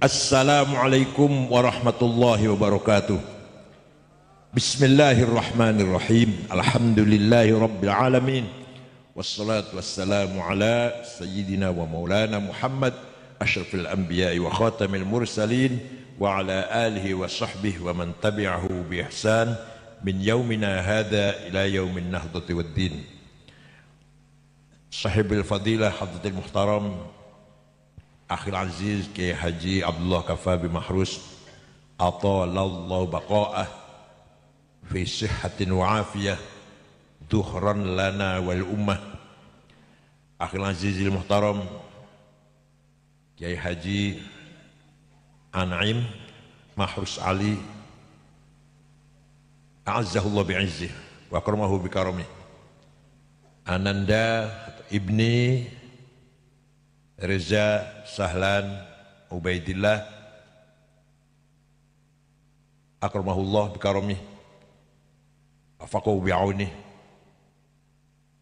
Assalamualaikum warahmatullahi wabarakatuh. Bismillahirrahmanirrahim. Alhamdulillahi rabbil alamin. Wassalatu wassalamu ala sayyidina wa maulana Muhammad asyrafil anbiya'i wa khatamil mursalin wa ala alihi wa sahbihi wa man tabi'ahu bi ihsan min yaumina hadha ila yaumin nahdati waddin. Sahibil fadilah hadratil muhtaram Akhil Aziz Kiai Haji Abdullah Kafabi Mahrus atalallahu baqa'ah fi sihhatin wa afiyah duhran lana wal ummah. Akhil Azizil Muhtaram Kiai Haji An'im Mahrus Ali a'azzahullah bi'izzih wa karamahu bikaramih. Ananda Ibni Reza Sahlan Ubaidillah akramahullah bikaramih afaqahu bi'aunih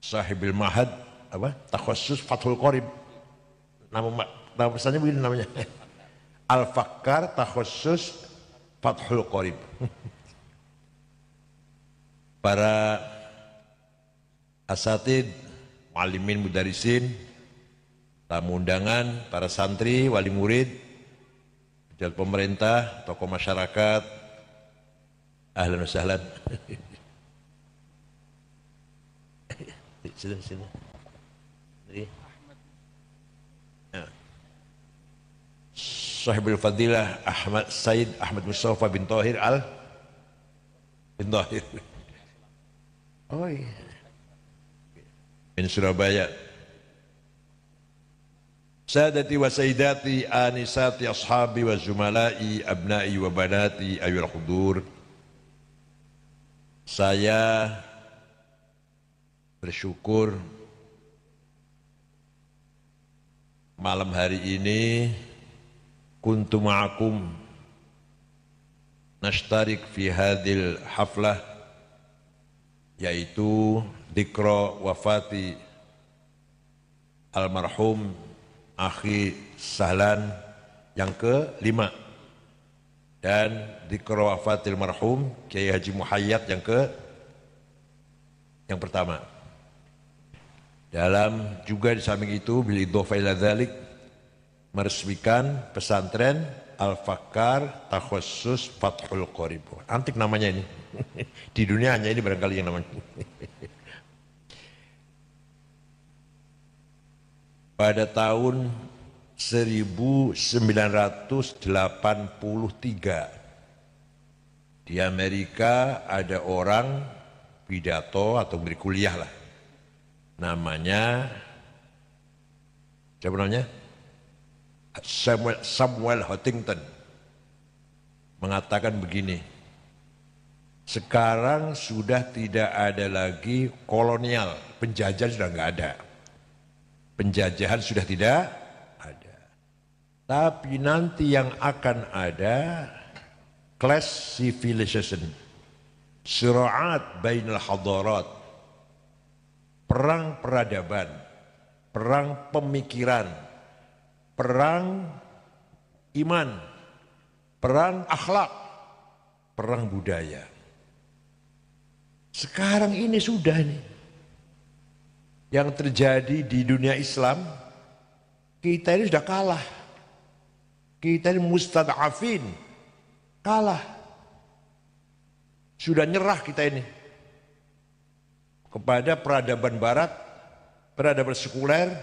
sahibil mahad takhassus Fathul Qorib. Nama pesannya begini namanya Al-Fakkar takhassus Fathul Qorib. Para asatid, muallimin, mudarisin, tamu undangan, para santri, wali murid, pejabat pemerintah, tokoh masyarakat, ahlan wa sahlan. Sini. Sahibul Fadilah Ahmad Said Ahmad Mustafa bin Tahir bin Tahir. Oh iya. Bin Surabaya. Sadati wa sayyidati anisati ashabi wa zumalai abnai wa banati ayyul hudur. Saya bersyukur malam hari ini kuntu ma'akum nashtarik fi hadhil haflah, yaitu dzikra wafati almarhum Akhi Sahlan yang ke-5 dan dzikra wafatil marhum Kiai Haji Muhayyad yang pertama. Dalam juga di samping itu bil idhofah ila dzalik meresmikan pesantren Al-Fakkar takhassus Fathul Qorib. Antik namanya ini. Di dunia hanya ini barangkali yang namanya. Pada tahun 1983 di Amerika ada orang pidato atau beri kuliah lah. Namanya siapa namanya? Samuel Huntington mengatakan begini, sekarang sudah tidak ada lagi kolonial, penjajah sudah nggak ada, penjajahan sudah tidak ada, tapi nanti yang akan ada class civilization, sira'at bainal hadarat, perang peradaban, perang pemikiran, perang iman, perang akhlak, perang budaya. Sekarang ini sudah nih yang terjadi di dunia Islam. Kita ini sudah kalah, kita ini mustad'afin, kalah, sudah nyerah kita ini kepada peradaban barat, peradaban sekuler,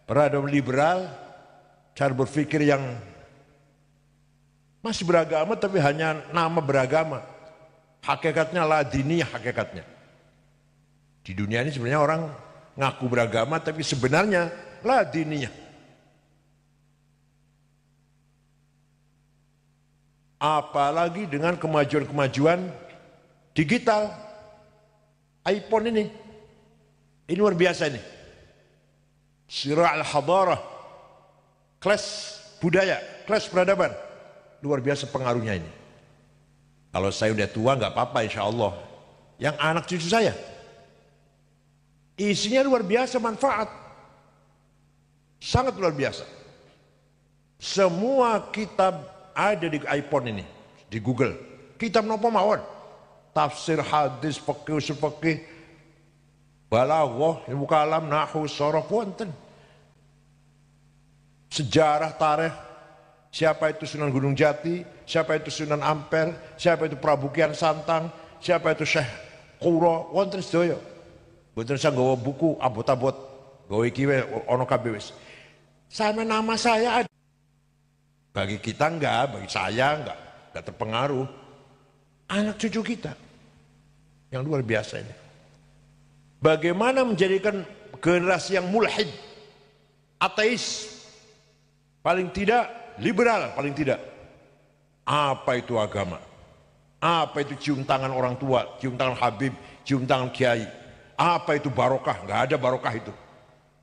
peradaban liberal, cara berpikir yang masih beragama tapi hanya nama beragama, hakikatnya ladiniyah hakikatnya. Di dunia ini sebenarnya orang ngaku beragama tapi sebenarnya ladiniyah. Apalagi dengan kemajuan-kemajuan digital, iPhone ini luar biasa ini. Sirah al-hadarah, kelas budaya, kelas peradaban, luar biasa pengaruhnya ini. Kalau saya udah tua nggak apa-apa insya Allah. Yang anak cucu saya, isinya luar biasa manfaat, sangat luar biasa. Semua kitab ada di iPhone ini, di Google. Kitab napa mawon? Tafsir, hadis, fikih, usul fikih, balaghah, ilmu kalam, nahwu, sharaf wonten. Sejarah, tarikh, siapa itu Sunan Gunung Jati, siapa itu Sunan Ampel, siapa itu Prabu Kian Santang, siapa itu Syekh Qura, wonten sedaya. Mboten usah nggawa buku abot-abot, gawe iki ana kabeh wis. Sama nama saya ada. Bagi kita enggak, bagi saya enggak terpengaruh. Anak cucu kita yang luar biasa ini. Bagaimana menjadikan generasi yang mulhid, ateis, paling tidak liberal, paling tidak. Apa itu agama? Apa itu cium tangan orang tua, cium tangan Habib, cium tangan kiai? Apa itu barokah? Enggak ada barokah itu.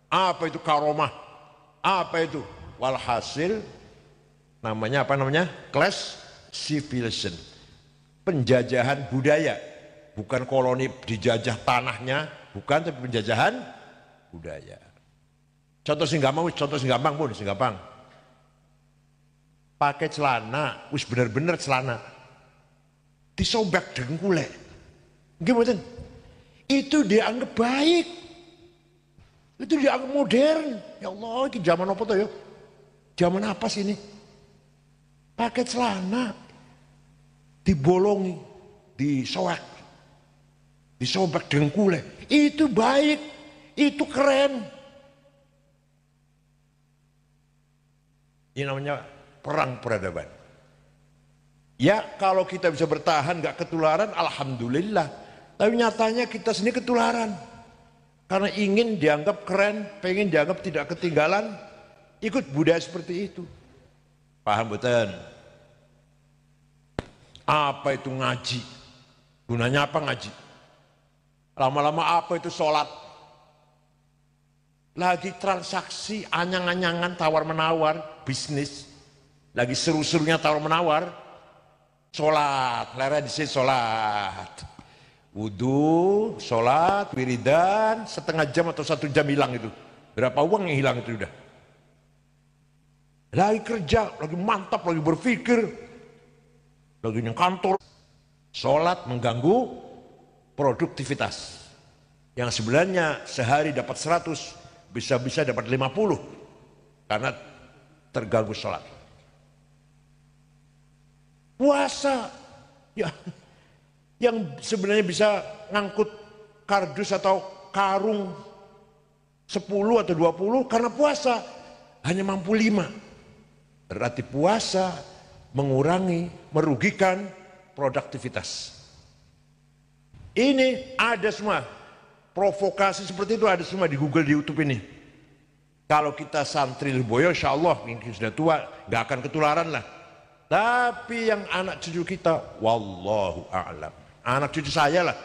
Apa itu karomah? Apa itu? Walhasil namanya apa namanya? Class civilization. Penjajahan budaya, bukan koloni dijajah tanahnya, bukan, tapi penjajahan budaya. Contoh sing gampang, sing gampang. Pakai celana, wis bener-bener celana, disobek dengkule, gimana? Itu dianggap baik, itu dianggap modern. Ya Allah, ini zaman apa tuh ya? Zaman apa sih ini? Pakai celana, dibolongi, disobek dengkule, itu baik, itu keren. Ini namanya perang peradaban. Ya kalau kita bisa bertahan gak ketularan, alhamdulillah. Tapi nyatanya kita sendiri ketularan. Karena ingin dianggap keren, pengen dianggap tidak ketinggalan, ikut budaya seperti itu. Paham betul? Apa itu ngaji? Gunanya apa ngaji? Lama-lama apa itu sholat? Lagi transaksi, anyang-anyangan, tawar-menawar, bisnis. Lagi seru-serunya tawar-menawar, sholat, lera di sini sholat. Wudu, sholat, wiridan, setengah jam atau 1 jam hilang itu. Berapa uang yang hilang itu udah? Lagi kerja, lagi mantap, lagi berpikir, lagi di kantor. Sholat mengganggu produktivitas. Yang sebenarnya sehari dapat 100, bisa-bisa dapat 50. Karena terganggu sholat. Puasa, ya, yang sebenarnya bisa ngangkut kardus atau karung 10 atau 20 karena puasa hanya mampu 5. Berarti puasa mengurangi, merugikan produktivitas. Ini ada semua provokasi seperti itu, ada semua di Google, di YouTube ini. Kalau kita santri Lirboyo, insya Allah mungkin sudah tua, gak akan ketularan lah. Tapi yang anak cucu kita, wallahu a'lam. Anak cucu saya lah,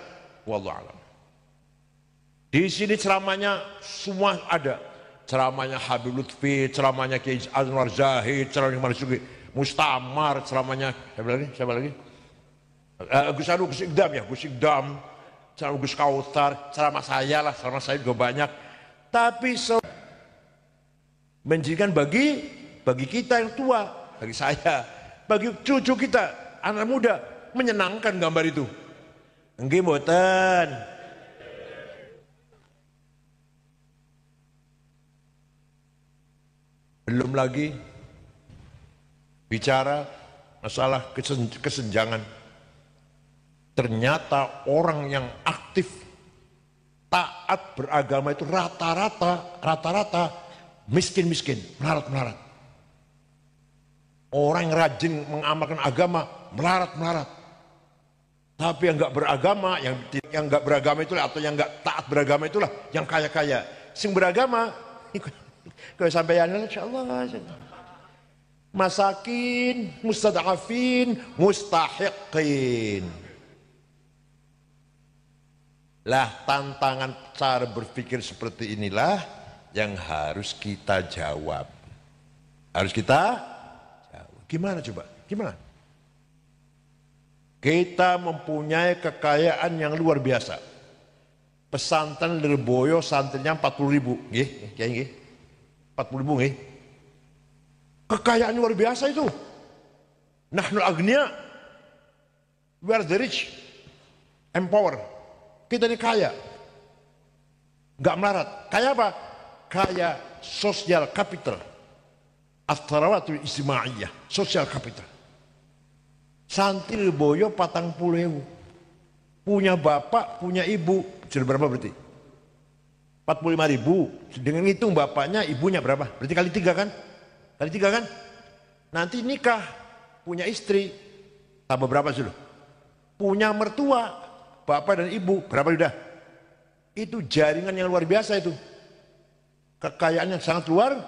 wallahu a'lam. Di sini ceramahnya semua ada. Ceramahnya Habib Lutfi, ceramahnya Kiai Anwar Zahid, ceramahnya Marzuki Mustamar, ceramahnya siapa lagi? Gus Ikdam ya, Gus Ikdam, ceramah Gus Kautar, ceramah saya lah, ceramah saya juga banyak. Tapi menjadikan bagi kita yang tua, bagi saya, bagi cucu kita, anak muda, menyenangkan gambar itu. Nggih mboten. Belum lagi bicara masalah kesenjangan. Ternyata orang yang aktif taat beragama itu rata-rata miskin-miskin, melarat-melarat. Orang yang rajin mengamalkan agama melarat-melarat. Tapi yang enggak beragama, yang enggak beragama itulah, atau yang enggak taat beragama itulah yang kaya-kaya. Sing beragama kalau sampeyan insyaallah masakin, mustad'afin, mustahiqin. Lah tantangan cara berpikir seperti inilah yang harus kita jawab. Harus kita jawab. Gimana coba? Gimana? Kita mempunyai kekayaan yang luar biasa. Pesantren Lirboyo santrinya 40.000, nggih, kiai nggih. 40.000 nggih. Kekayaan luar biasa itu. Nahnul agniya, we are the rich, empower. Kita ini kaya, nggak melarat. Kaya apa? Kaya sosial capital, at-tharawatul ijtimaiyah, sosial capital. Santri Lirboyo 40.000, punya bapak, punya ibu, sudah berapa berarti? 45.000. Dengan hitung bapaknya, ibunya berapa? Berarti kali 3 kan? Kali 3 kan? Nanti nikah, punya istri, tambah berapa sudah? Punya mertua, bapak dan ibu, berapa sudah? Itu jaringan yang luar biasa itu. Kekayaan yang sangat luar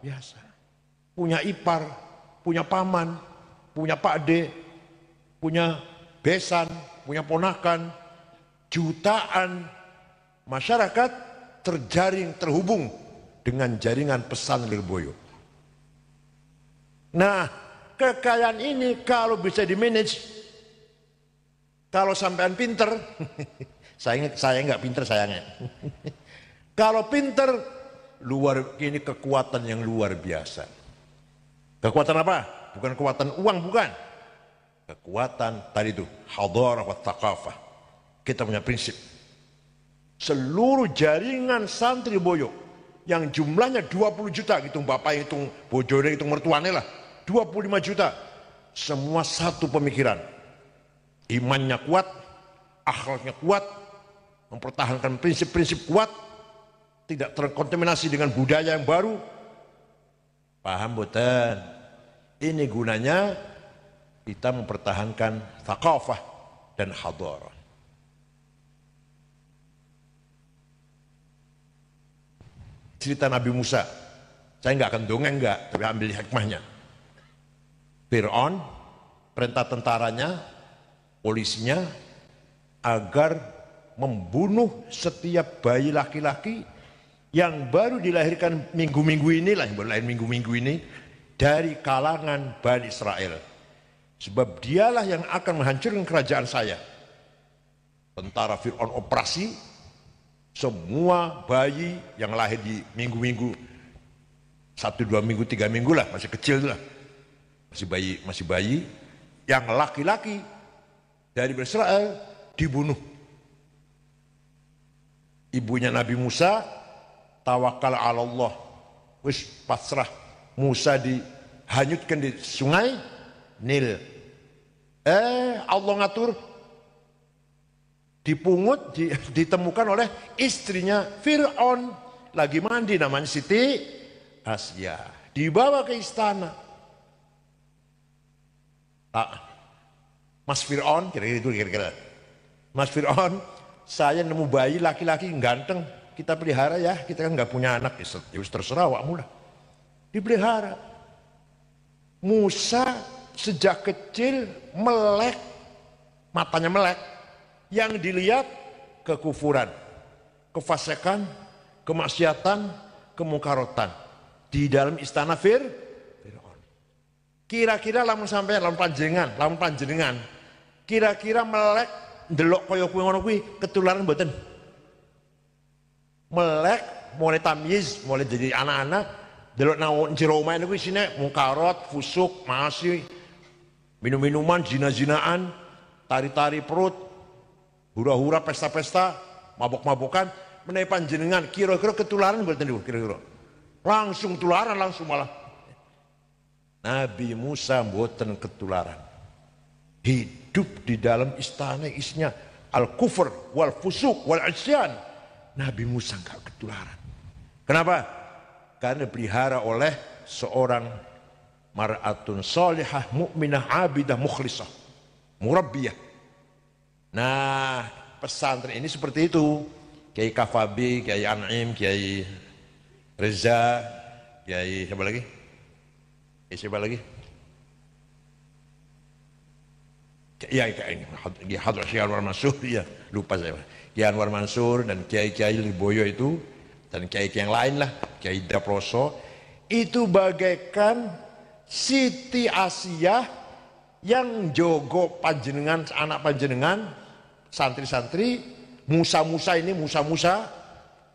biasa. Punya ipar, punya paman, punya pakde, punya besan, punya ponakan, jutaan masyarakat terjaring, terhubung dengan jaringan pesan Lirboyo. Nah, kekayaan ini kalau bisa di-manage, kalau sampean pinter, saya nggak pinter sayangnya. Kalau pinter, ini kekuatan yang luar biasa. Kekuatan apa? Bukan kekuatan uang, bukan. Kekuatan tadi itu, hadarah wa thaqafah. Kita punya prinsip. Seluruh jaringan santri Lirboyo yang jumlahnya 20 juta, hitung bapak, hitung bojone, hitung mertuane lah, 25 juta. Semua satu pemikiran. Imannya kuat, akhlaknya kuat, mempertahankan prinsip-prinsip kuat, tidak terkontaminasi dengan budaya yang baru. Paham boten? Ini gunanya kita mempertahankan thaqafah dan hadarah. Cerita Nabi Musa, saya nggak akan dongeng nggak, tapi ambil hikmahnya. Fir'aun perintah tentaranya, polisinya agar membunuh setiap bayi laki-laki yang baru dilahirkan minggu-minggu inilah, yang baru lahir minggu-minggu ini dari kalangan Bani Israel. Sebab dialah yang akan menghancurkan kerajaan saya. Tentara Fir'aun operasi, semua bayi yang lahir di minggu-minggu 1, 2 minggu, 3 minggu lah, masih kecil lah, masih bayi yang laki-laki dari Israel dibunuh. Ibunya Nabi Musa tawakal ala Allah, wis pasrah. Musa dihanyutkan di sungai Nil. Allah ngatur, dipungut, ditemukan oleh istrinya Fir'aun lagi mandi, namanya Siti Asya, dibawa ke istana. Mas Fir'aun, kira-kira Mas Fir'aun, saya nemu bayi laki-laki ganteng, kita pelihara ya, kita kan nggak punya anak, ya terserah awakmu lah. Dipelihara. Musa sejak kecil melek, matanya melek, yang dilihat kekufuran, kefasikan, kemaksiatan, kemungkarotan di dalam istana Fir'aun. Kira-kira lamun sampai lamun panjenengan, kira-kira melek ndelok kaya kuwi ngono kuwi ketularan mboten? Melek mulai tamyiz, mulai jadi anak-anak, delok nang jero omah niku isine mungkarot, fusuk, maasi, minum-minuman, zina-zinaan, tari-tari perut, hura-hura, pesta-pesta, mabok-mabokan. Menawi panjenengan kira-kira ketularan mboten niku kira-kira? Langsung tularan, langsung malah. Nabi Musa mboten ketularan. Hidup di dalam istana isinya al-kufur wal fusuk wal isyan. Nabi Musa enggak ketularan. Kenapa? Karena dipelihara oleh seorang mar'atun salihah mu'minah abidah mukhlisah murabbiyah. Nah, pesantren ini seperti itu. Kiai Kafabi, Kiai An'im, Kiai Reza, Kiai siapa lagi? Siapa lagi? Ya, Kiai Hadrat Syekh Anwar Mansur, ya lupa saya. Kiai Anwar Mansur dan Kiai-Kiai Lirboyo itu, dan Kiai-Kiai yang lain lah, Kiai Daproso, itu bagaikan Siti Asiyah yang jogo panjenengan, anak panjenengan, santri-santri, Musa-Musa ini, Musa-Musa,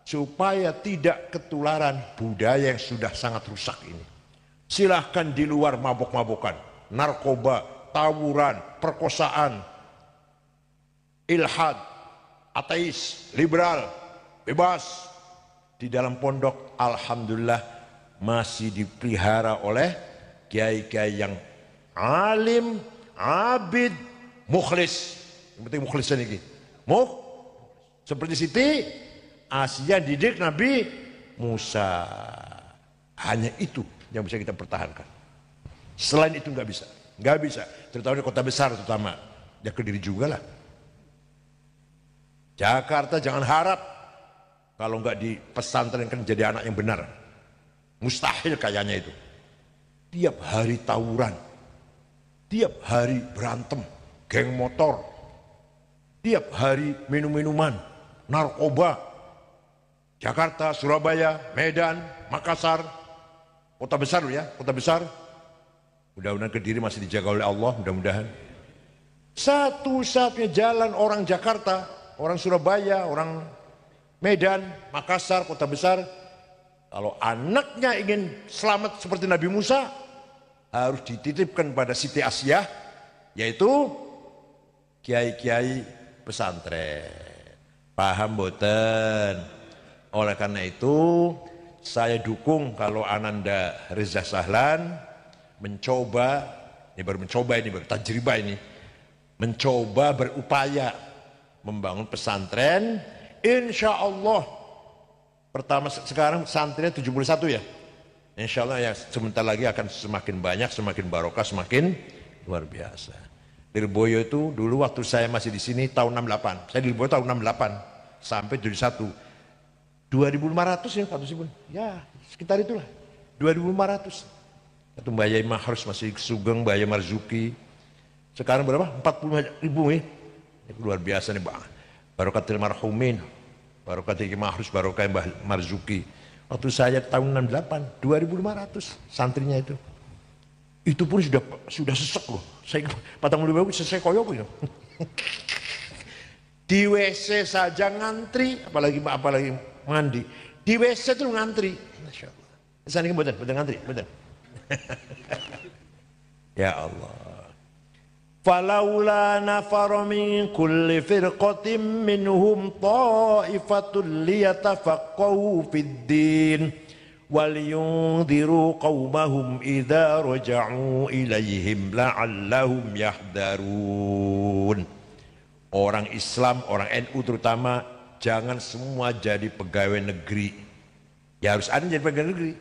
supaya tidak ketularan budaya yang sudah sangat rusak ini. Silahkan di luar mabok-mabokan, narkoba, tawuran, perkosaan, ilhad, ateis, liberal, bebas. Di dalam pondok alhamdulillah masih dipelihara oleh kiai-kiai yang alim, abid, mukhlis. Yang penting mukhlisan ini. Seperti Siti Asia didik Nabi Musa. Hanya itu yang bisa kita pertahankan. Selain itu nggak bisa, nggak bisa. Terutama di kota besar, terutama ya Kediri juga lah. Jakarta jangan harap kalau nggak di pesantren kan jadi anak yang benar. Mustahil kayaknya itu. Tiap hari tawuran, tiap hari berantem, geng motor, tiap hari minum-minuman, narkoba. Jakarta, Surabaya, Medan, Makassar, kota besar ya, kota besar. Mudah-mudahan Kediri masih dijaga oleh Allah, mudah-mudahan. Satu-satunya jalan orang Jakarta, orang Surabaya, orang Medan, Makassar, kota besar, kalau anaknya ingin selamat seperti Nabi Musa, harus dititipkan pada Siti Asia, yaitu kiai-kiai pesantren. Paham boten? Oleh karena itu, saya dukung kalau Ananda Reza Sahlan mencoba, ini baru tajribah ini, mencoba berupaya membangun pesantren. Insya Allah, pertama sekarang pesantrennya 71 ya. Insya Allah ya sebentar lagi akan semakin banyak, semakin barokah, semakin luar biasa. Lirboyo itu dulu waktu saya masih di sini tahun 68, saya di Lirboyo tahun 68 sampai 71. 2.500 ya Pak Tusibun, ya sekitar itulah 2.500. Satu Mbak Yai Mahrus masih Sugeng, Mbak Yai Marzuki. Sekarang berapa? 40.000 ya. Ini luar biasa nih Pak. Barokatil marhumin, barokatil Mahrus, barokah Mbak Marzuki. Waktu saya tahun 68, 2.500 santrinya itu. Itu pun sudah sesek loh. Saya patang lebih bagus selesai koyok gitu. Di WC saja ngantri, apalagi mandi. Di WC itu ngantri. Masya Allah. Sana ini betul ngantri, betul. Ya Allah. Falaula nafara min kulli firqatin minhum ta'ifatun liyatafaqahu fid din wal yunziru qaumahum idza raja'u ilaihim la'allahum yahdarun. Orang Islam, orang NU terutama, jangan semua jadi pegawai negeri. Ya harus ada yang jadi pegawai negeri.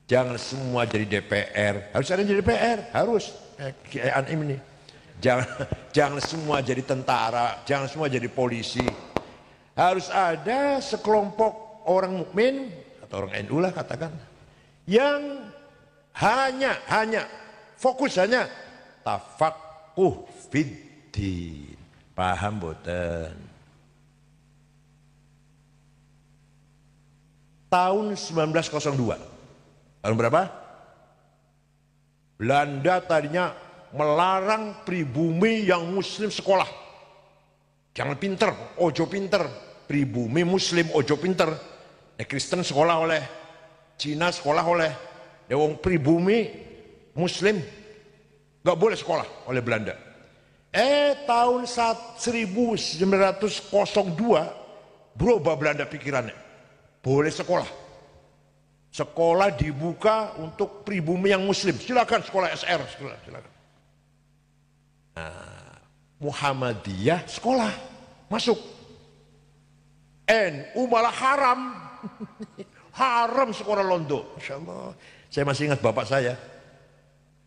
Jangan semua jadi DPR. Harus ada yang jadi DPR, harus. Kayak ini. Jangan semua jadi tentara, jangan semua jadi polisi. Harus ada sekelompok orang mukmin atau orang NU lah katakan, yang hanya fokus hanya tafaqquh fiddin. Paham boten? Tahun 1902. Tahun berapa? Belanda tadinya melarang pribumi yang muslim sekolah. Jangan pinter, ojo pinter. Pribumi muslim ojo pinter. Ya Kristen sekolah oleh, Cina sekolah oleh. Ya wong pribumi muslim gak boleh sekolah oleh Belanda. Tahun 1902 berubah Belanda pikirannya. Boleh sekolah. Sekolah dibuka untuk pribumi yang muslim. Silakan sekolah SR, silakan. Nah, Muhammadiyah sekolah masuk. NU malah haram. Haram sekolah Londo. Masya Allah. Saya masih ingat bapak saya.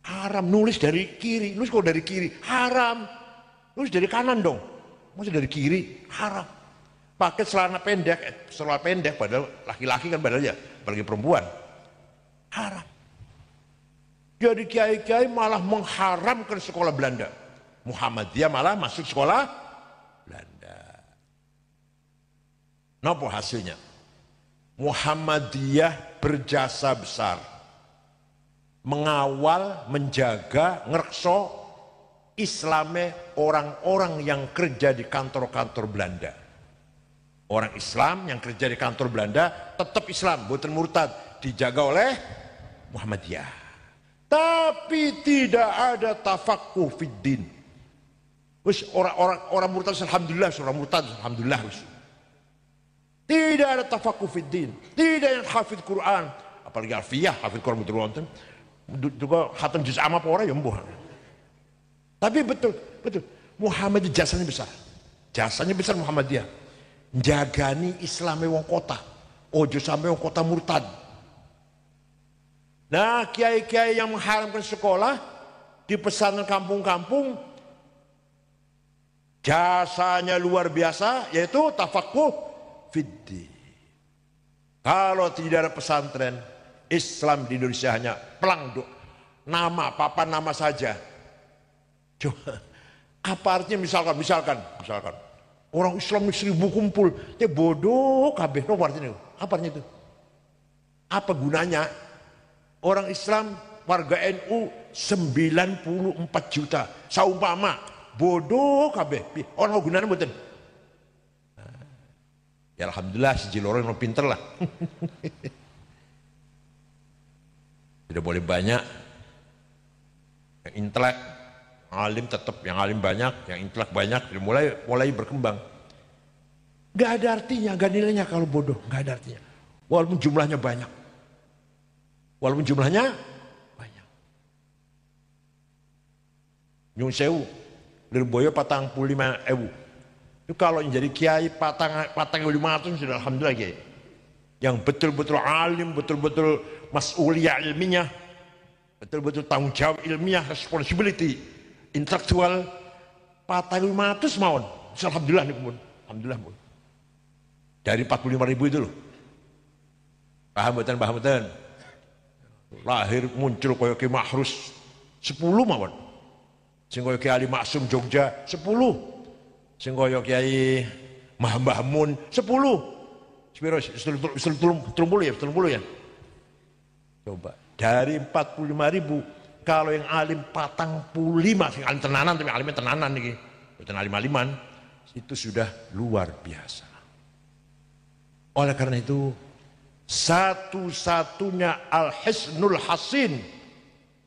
Haram, nulis dari kiri, nulis kok dari kiri, haram. Nulis dari kanan dong, maksudnya dari kiri, haram. Pakai celana pendek, padahal laki-laki kan padahal ya, apalagi perempuan, haram. Jadi kiai-kiai malah mengharamkan sekolah Belanda. Muhammadiyah malah masuk sekolah Belanda. Napa hasilnya? Muhammadiyah berjasa besar. Mengawal, menjaga, ngerekso Islame orang-orang yang kerja di kantor-kantor Belanda. Orang Islam yang kerja di kantor Belanda tetap Islam, bukan murtad, dijaga oleh Muhammadiyah. Tapi tidak ada tafaqquh fiddin. Wis orang murtad alhamdulillah, orang murtad alhamdulillah wis. Tidak ada tafaqquh fiddin, tidak yang hafid Quran, apalagi alfiyah, hafid Quran betul wonten. Juga khatam juz amma apa ora ya mbuh. Tapi betul Muhammad jasanya besar. Jasanya besar Muhammadiyah. Njagani Islame wong kota. Ojo sampai wong kota murtad. Nah, kiai-kiai yang mengharamkan sekolah di pesantren kampung-kampung jasanya luar biasa, yaitu tafaqquh fiddin. Kalau tidak ada pesantren Islam di Indonesia hanya pelang nama, papan nama saja. Coba, apa artinya misalkan orang Islam 1000 kumpul, ya bodoh kabeh, apa artinya? Apa artinya itu? Apa gunanya? Orang Islam warga NU 94 juta, saumpama bodoh kabeh, orang gunanya mboten. Ya alhamdulillah si Jiloro yang pinter lah. Tidak boleh banyak yang intelek, alim tetap yang alim banyak, yang intelek banyak, mulai berkembang. Gak ada artinya, gak nilainya kalau bodoh, gak ada artinya. Walaupun jumlahnya banyak. Nyun sewu, Lirboyo 45.000. Itu kalau jadi kiai patang 500 sudah alhamdulillah kiai. Yang betul-betul alim, betul-betul mas'uliyah ilmiah, betul-betul tanggung jawab ilmiah, responsibility, intelektual, 4.500 mawon. Alhamdulillah nih pun, alhamdulillah pun. Dari 45.000 itu loh. Paham betul. Lahir muncul koyo Ki Mahrus 10 mawon. Sing koyo Ki Ali Maksum Jogja 10. Sing koyo Kiai Mbah Mun 10. Sepiro 30 ya. Coba dari 45.000 kalau yang alim 45, sing alim tenanan tapi alimnya tenanan niki. Boten alim-aliman, itu sudah luar biasa. Oleh karena itu satu-satunya al-hisnul hasin,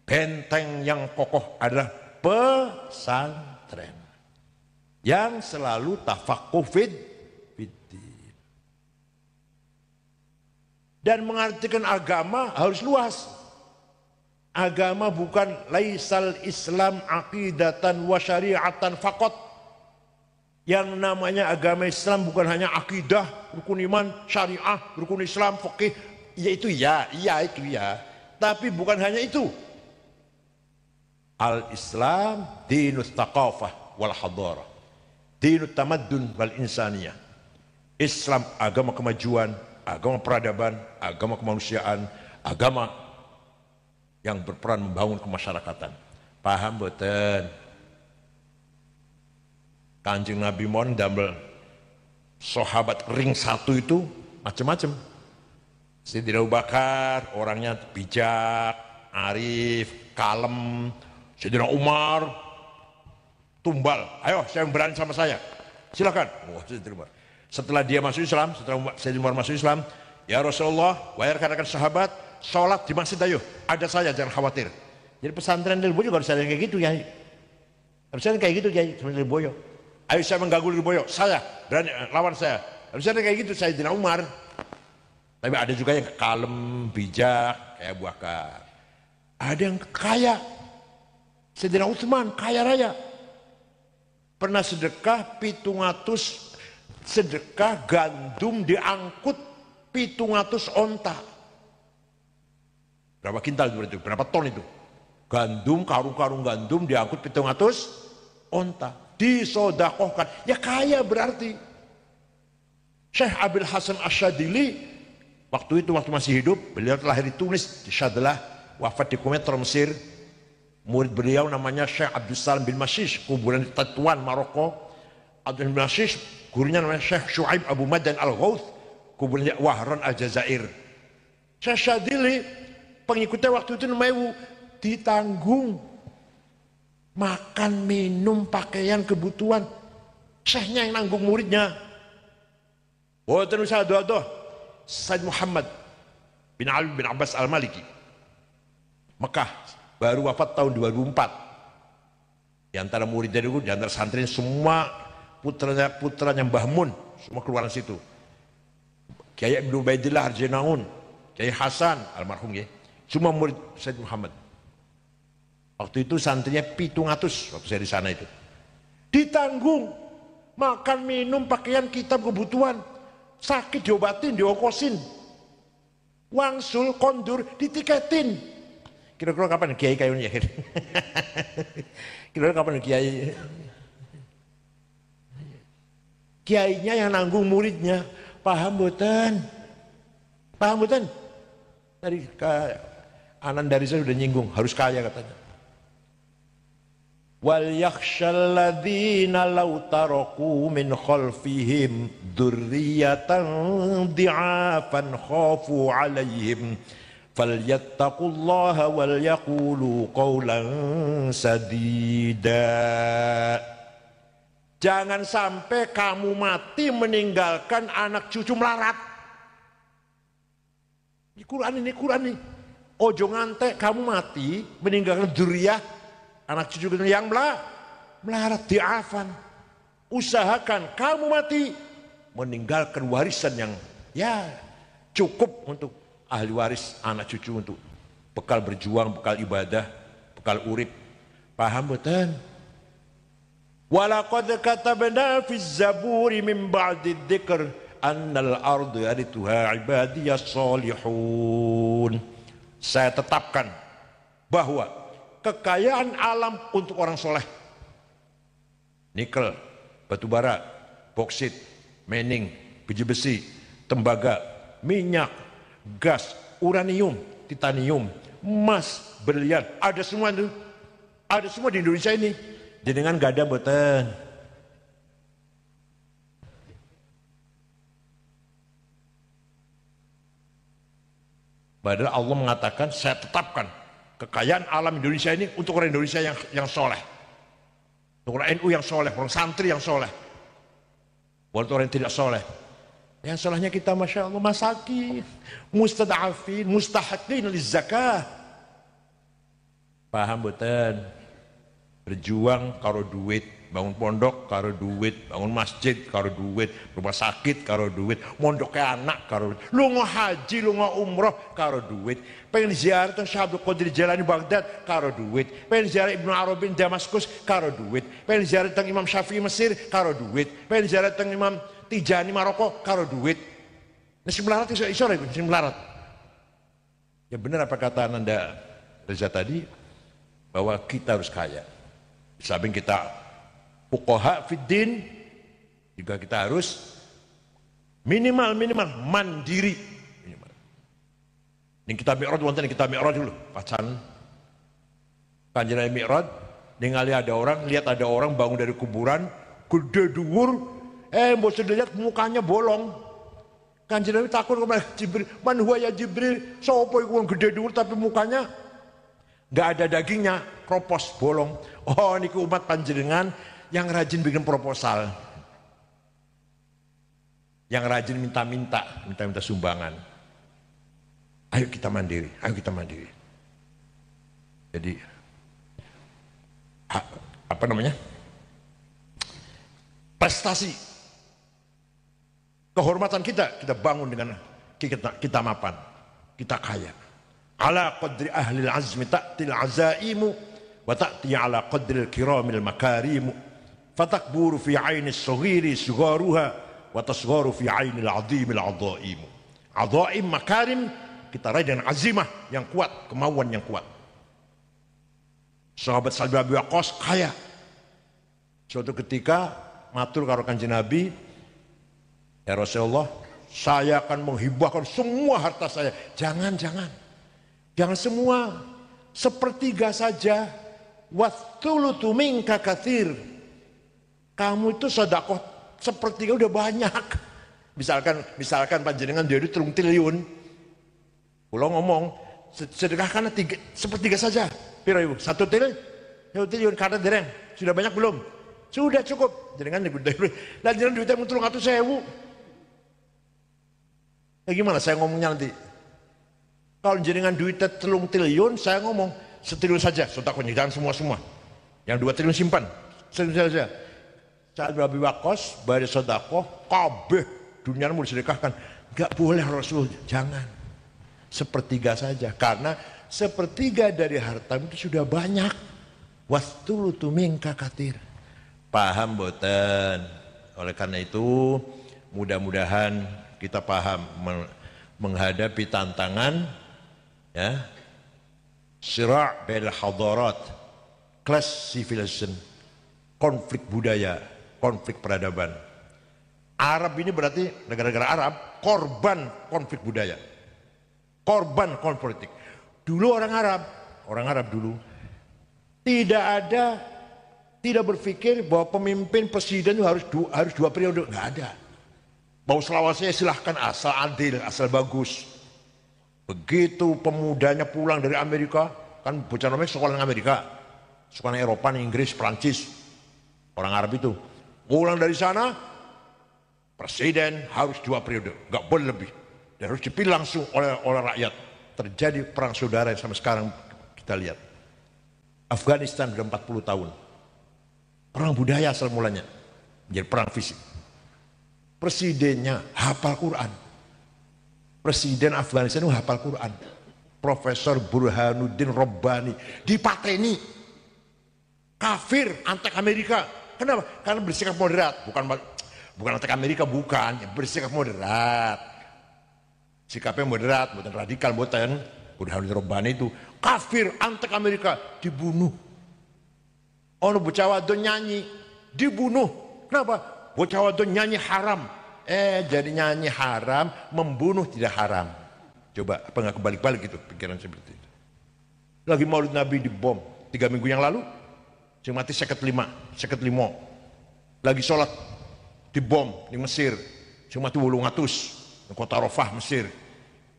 benteng yang kokoh adalah pesantren yang selalu tafaqquh fiddin. Dan mengartikan agama harus luas. Agama bukan laisal Islam aqidatan wa syari'atan faqat. Yang namanya agama Islam bukan hanya akidah, rukun iman, syariah, rukun Islam, fikih, itu ya. Tapi bukan hanya itu. Al-Islam dinut taqafah wal hadarah, dinut tamaddun wal insaniyah. Islam agama kemajuan, agama peradaban, agama kemanusiaan, agama yang berperan membangun kemasyarakatan. Paham boten? Kanjeng Nabi mon damel sahabat ring satu itu macam-macam. Sayyidina Abu Bakar orangnya bijak, arif, kalem. Sayyidina Umar tumbal, ayo saya berani sama saya, silakan. Setelah dia masuk Islam, setelah Sayyidina Umar masuk Islam, ya Rasulullah, wahai rekan-rekan sahabat, sholat di masjid ayo, ada saya, jangan khawatir. Jadi pesantren Lirboyo gak bisa kayak gitu ya. Harusnya kayak gitu ya, seperti Lirboyo. Ayo saya mengganggu Lirboyo, saya berani lawan saya. Harusnya kayak gitu Sayyidina Umar. Tapi ada juga yang kalem, bijak kayak Abu Bakar. Ada yang kaya, Sayyidina Utsman kaya raya. Pernah sedekah 700 sedekah gandum diangkut 700 onta. Berapa kintal itu? Berapa ton itu? Gandum, karung-karung gandum diangkut 700 onta. Disodakohkan, ya kaya berarti. Syekh Abil Hasan Asyadili waktu masih hidup, beliau lahir di Tunis, di Syadlah, wafat di Quneitra Mesir. Murid beliau namanya Syekh Abdul Salam bin Mashish, kuburan di Tetuan Maroko. Abdul bin Mashish, gurunya namanya Syekh Shu'aib Abu Madan Al-Ghouth, kuburan di Wahran Al-Jazair. Syekh Syadili pengikutnya waktu itu namanya ditanggung makan, minum, pakaian, kebutuhan. Syekhnya yang nanggung muridnya. Boten usah doa-doa. Said Muhammad bin Ali bin Abbas Al-Maliki, Mekah baru wafat tahun 2004. Di antara muridnya itu, di antara santri semua putranya Mbah Mun, semua keluaran situ. Kiai Ibnu Ubaidillah Arjenaun, Kiai Hasan almarhum ya, semua murid Said Muhammad. Waktu itu santrinya 700 waktu saya di sana itu. Ditanggung, makan, minum, pakaian, kitab, kebutuhan, sakit diobatin, diokosin, wangsul, kondur, ditiketin. Kira-kira kapan kiai kayunya? Kira-kira kapan kiai? Kiainya yang nanggung muridnya. Paham boten? Paham boten? Tadi Anan dari saya sudah nyinggung, harus kaya katanya. Wal yakhshal ladzina law taraku min khalfihim dzurriyyatan dhi'afan khafu 'alaihim falyattaqullaha wal yaqulu qawlan sadida. Jangan sampai kamu mati meninggalkan anak cucu melarat. Ini Quran nih. Ojo ngantek kamu mati meninggalkan dzurriyyah anak cucu yang melarat diafan. Usahakan kamu mati meninggalkan warisan yang ya cukup untuk ahli waris anak cucu, untuk bekal berjuang, bekal ibadah, bekal urip. Paham betul? Walaqad katabna fi zaburi min ba'di dzikr annal ardu yarithuha ibadiyas salihun. Saya tetapkan bahwa kekayaan alam untuk orang soleh, nikel, batu bara, boksit, mening, biji besi, tembaga, minyak, gas, uranium, titanium, emas, berlian, ada semua itu, ada semua di Indonesia ini. Jenengan gak ada boten. Padahal Allah mengatakan saya tetapkan kekayaan alam Indonesia ini untuk orang Indonesia yang soleh, untuk orang NU yang soleh, orang santri yang soleh, bukan orang yang tidak soleh. Yang solehnya kita masya Allah masakin, mustadafin, mustahiqin lizakah. Paham betul? Berjuang karo duit, bangun pondok karo duit, bangun masjid karo duit, rumah sakit karo duit, mondoknya anak karo duit, lu mau haji, lu mau umroh karo duit, pengen ziarah Syekh Abdul Qadir Jailani Baghdad karo duit, pengen ziarah Ibnu Arabi Damaskus karo duit, pengen ziarah teng Imam Syafi'i Mesir karo duit, pengen ziarah teng Imam Tijani Maroko karo duit. Nasi melarat iso nasi melarat. Ya benar apa kata Ananda Reza tadi, bahwa kita harus kaya. Samping kita fuqaha fiddin, juga kita harus minimal mandiri. Ini kita mi'raj, wonten kita mi'raj dulu. Pacan Kanjeng mi'raj, ningali ada orang, lihat ada orang bangun dari kuburan, gede dhuwur, mbok lihat mukanya bolong. Kanjeng Nabi takut kepada Jibril, man huwa ya Jibril, sapa iku wong gede dhuwur tapi mukanya nggak ada dagingnya, kropos, bolong. Oh, ini umat panjenengan yang rajin bikin proposal, yang rajin minta-minta sumbangan. Ayo kita mandiri, ayo kita mandiri. Jadi apa namanya? Prestasi, kehormatan kita bangun dengan kita mapan, kita kaya. Ala qadri ahlil azmi ta'til azaimu wa ta'ti ala qadri kiramil makarimu fatakburu fi aini as-saghiri sugaruha wa tasgharu fi aini al-azimil adhaimu. Adhaim makarim kita raih dengan azimah yang kuat, kemauan yang kuat. Sahabat Sa'd bin Abi Waqqas kaya. Suatu ketika matur karo Kanjeng Nabi, ya Rasulullah, saya akan menghibahkan semua harta saya. Jangan semua, sepertiga saja. Wathulutu minka katsir. Kamu itu sedekah sepertiga udah banyak. Misalkan panjenengan dia itu 3 triliun. Kalau ngomong sedekahkan sepertiga saja. Piro ibu? 1 triliun karena dereng. Sudah banyak belum? Sudah cukup. Jenengan digede. Dan jenengan duitnya 300.000. Gimana saya ngomongnya nanti? Kalau jenengan duitnya 3 triliun, saya ngomong 1 triliun saja sodakohnya, jangan semua. Yang 2 triliun simpan, 1 triliun saja. Saat Abi Waqqas bayar sodakoh, kabeh dunia mau disedekahkan. Enggak boleh Rasul, jangan. 1/3 saja, karena 1/3 dari harta itu sudah banyak. Wastulutu minka katir. Paham boten? Oleh karena itu mudah-mudahan kita paham menghadapi tantangan ya, sira' bainal hadarat, class civilization, konflik budaya, konflik peradaban. Arab ini berarti negara-negara Arab korban konflik budaya, korban konflik politik. Dulu orang Arab dulu tidak berpikir bahwa pemimpin presiden itu harus 2 periode, nggak ada. Mau selawasnya silahkan asal adil, asal bagus. Begitu pemudanya pulang dari Amerika, kan bocah namanya sekolah Amerika, sekolah Eropa, Inggris, Prancis, orang Arab itu pulang dari sana, presiden harus 2 periode, nggak boleh lebih, dan harus dipilih langsung oleh rakyat. Terjadi perang saudara yang sampai sekarang kita lihat. Afghanistan sudah 40 tahun, perang budaya asal mulanya menjadi perang fisik. Presidennya hafal Quran. Presiden Afghanistan itu hafal Quran. Profesor Burhanuddin Rabbani dipateni. Kafir, antek Amerika. Kenapa? Karena bersikap moderat. Bukan antek Amerika, bukan. Bersikap moderat. Sikapnya moderat, bukan radikal, bukan. Burhanuddin Rabbani itu kafir, antek Amerika, dibunuh. Ono bocah wadon nyanyi, dibunuh. Kenapa? Bocah wadon nyanyi haram. Jadi nyanyi haram, membunuh tidak haram. Coba apa nggak kebalik-balik gitu pikiran seperti itu. Lagi Maulid Nabi dibom 3 minggu yang lalu, yang mati 55. Lagi sholat dibom di Mesir, yang mati 800 di kota Rafah Mesir.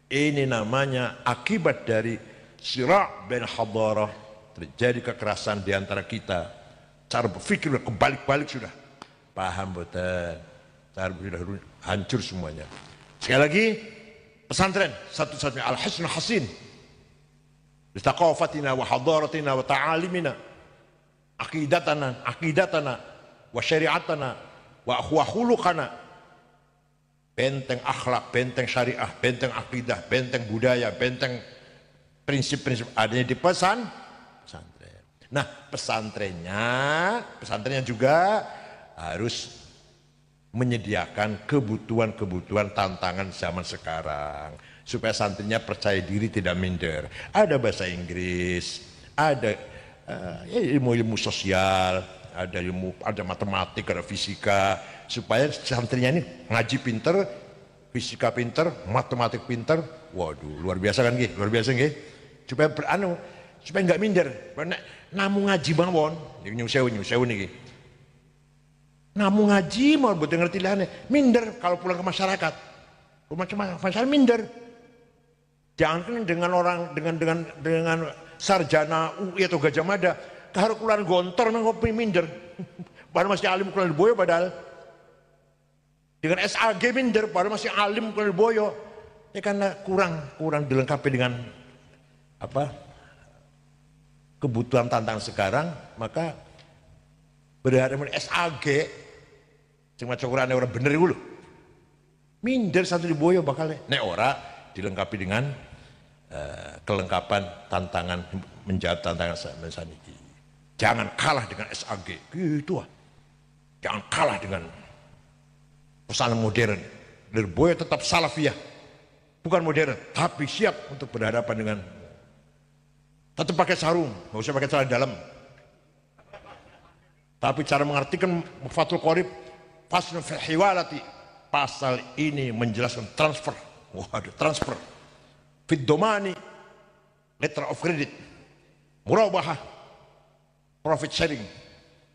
Ini namanya akibat dari sira' bain hadarah, terjadi kekerasan di antara kita. Cara berpikir udah kebalik-balik sudah. Paham boten? Cara sudah hancur semuanya. Sekali lagi, pesantren satu-satunya al-hisnul hasin bi thaqafatina wa hadaratina wa ta'alimina, aqidatana wa syari'atana wa khuluqana. Benteng akhlak, benteng syariah, benteng akidah, benteng budaya, benteng prinsip-prinsip adanya di pesantren. Nah, pesantrennya juga harus menyediakan kebutuhan tantangan zaman sekarang supaya santrinya percaya diri, tidak minder. Ada bahasa Inggris, ada ilmu sosial, ada matematik, ada fisika, supaya santrinya ini ngaji pinter, fisika pinter, matematik pinter. Waduh, luar biasa kan nggih? Luar biasa nggih? Supaya nggak minder. Namun ngaji mawon, nyusewu niki. Namun ngaji mau buat ngerti lihane, minder kalau pulang ke masyarakat. Masyarakat minder. Jangan kan dengan orang dengan sarjana UI atau Gajah Mada, kahar kulan gontor ngopi minder. Padahal masih alim kulan boyo padahal. Dengan SAG minder, padahal masih alim kulan boyo. Ya karena kurang dilengkapi dengan apa? Kebutuhan tantangan sekarang, maka berharap SAG cuma cokurannya orang bener dulu. Minder satu di boyo bakal nek ora dilengkapi dengan kelengkapan tantangan, menjawab tantangan saniki. Jangan kalah dengan SAG gitu. Jangan kalah dengan pesanan modern. Lirboyo tetap salafiyah, bukan modern, tapi siap untuk berhadapan dengan. Tetap pakai sarung, nggak usah pakai celana dalam. Tapi cara mengartikan Fathul Qorib, faslun fil hiwalati, pasal ini menjelaskan transfer. Waduh, transfer. Fid domani, letter of credit, murabahah, profit sharing,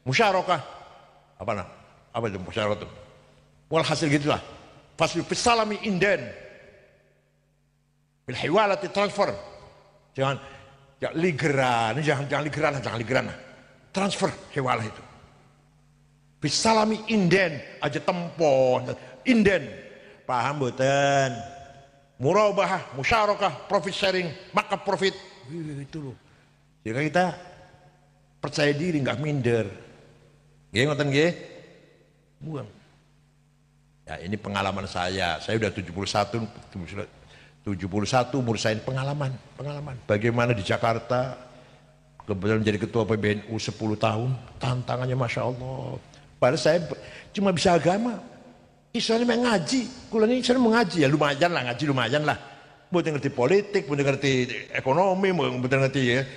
musyarakah, apa itu musyarakah itu? Walhasil gitulah. Faslun fis salami inden, fil hiwalati transfer. Jangan ligeran, jangan ligeran. Transfer hewalah itu. Bisalami inden aja tempo, inden. Paham boten? Murabahah, musyarakah, profit sharing, maka profit itu loh. Jika kita percaya diri, nggak minder. Nggih ngoten nggih? Buang. Ya ini pengalaman saya udah 71 umur saya, ini pengalaman. Bagaimana di Jakarta, kebetulan menjadi ketua PBNU 10 tahun, tantangannya Masya Allah. Padahal saya cuma bisa agama, istilahnya mengaji, kulanya istilahnya mengaji, ya lumayan lah, ngaji lumayan lah. Bukan ngerti politik, bukan ngerti ekonomi, bukan ngerti ya.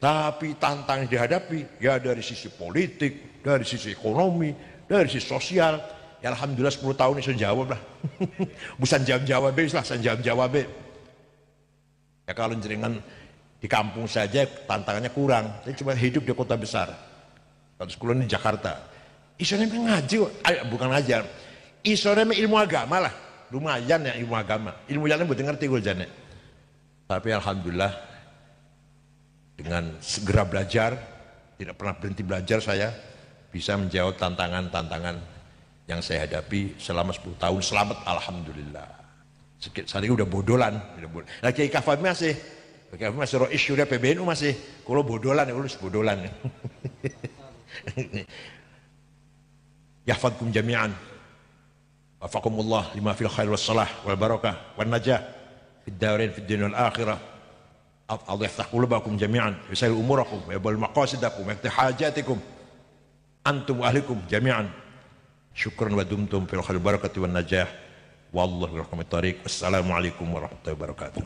Tapi tantangan yang dihadapi, ya dari sisi politik, dari sisi ekonomi, dari sisi sosial, ya alhamdulillah 10 tahun ini saya jawab lah. Bukan jawab lah, saya jawab. Ya kalau jenengan di kampung saja tantangannya kurang, saya cuma hidup di kota besar. Kalau sekolah di Jakarta, istilahnya ngaji, bukan ngajar, istilahnya ilmu agama lah, lumayan ya ilmu agama. Ilmu yang buat ngerti gue jane. Tapi alhamdulillah dengan segera belajar, tidak pernah berhenti belajar, saya bisa menjawab tantangan-tantangan yang saya hadapi selama 10 tahun. Selamat alhamdulillah. Saya udah bodolan. Nah, Kiai Kafami masih rois syuriah PBNU masih. Kalau bodolan ya ulus bodolan. Yahfadkum jami'an. Wafaqakumullah lima fil khair was salah wal barakah wan najah fid darain fid dunya wal akhirah. Allah yaftah qulubakum jami'an, yusahil umurakum, yabal maqasidakum, yakti hajatikum, antum wa ahlikum jami'an. Syukran wa dumtum fil khair barakati wan najah. Wallahu rahmat tariq. Assalamualaikum warahmatullahi wabarakatuh.